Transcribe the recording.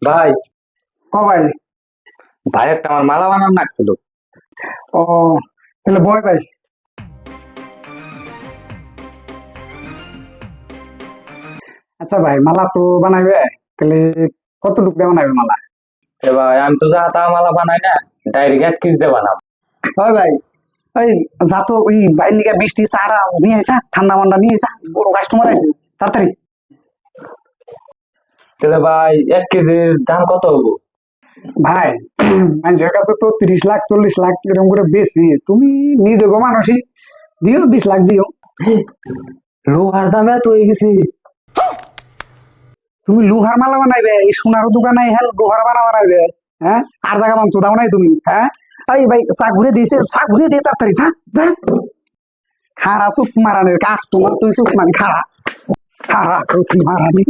ভাই, ও ভাই। ভাই একটা আমার মালা বানান লাগছিল। ও, তাহলে বয় ভাই। আচ্ছা ভাই, মালা তো বানাইবে, তাহলে কতটুকু দিয়ে বানাইবে মালা? এ ভাই আমি তো যা তা মালা বানাই না, ডাইরেক্ট 1 কেজি দিয়ে বানাবো। হয় ভাই, ওই যা তো ওই বাইর নিকা বৃষ্টি চারা নিয়ে আইসা, ঠান্ডা মান্ডা নিয়ে আইসা, বড় কাস্টমার আছে, তাড়াতাড়ি। তাহলে ভাই 1 কেজির দাম কত হবো? ভাই, মানুষের কাছে তো 30 লাখ 40 লাখ এরকম করে বেশি, তুমি নিজে গো মানুষই, দিও 20 লাখ দিও। লোহার দাম এত হয়ে গেছে। তুমি লোহার মালা বানাইবে, এই সোনার দোকানে হ্যাঁ লোহার মালা বানাইবে? হ্যাঁ, আর জায়গা মাংস দাও নাই তুমি? হ্যাঁ, এই ভাই চা ঘুরে দিয়েছে, চা ঘুরে দিয়ে তাড়াতাড়ি যা যা। খারা চুপ মারানের কাস্টমার, তুই চুপ মারি খারা, খারা চুপ মারানি।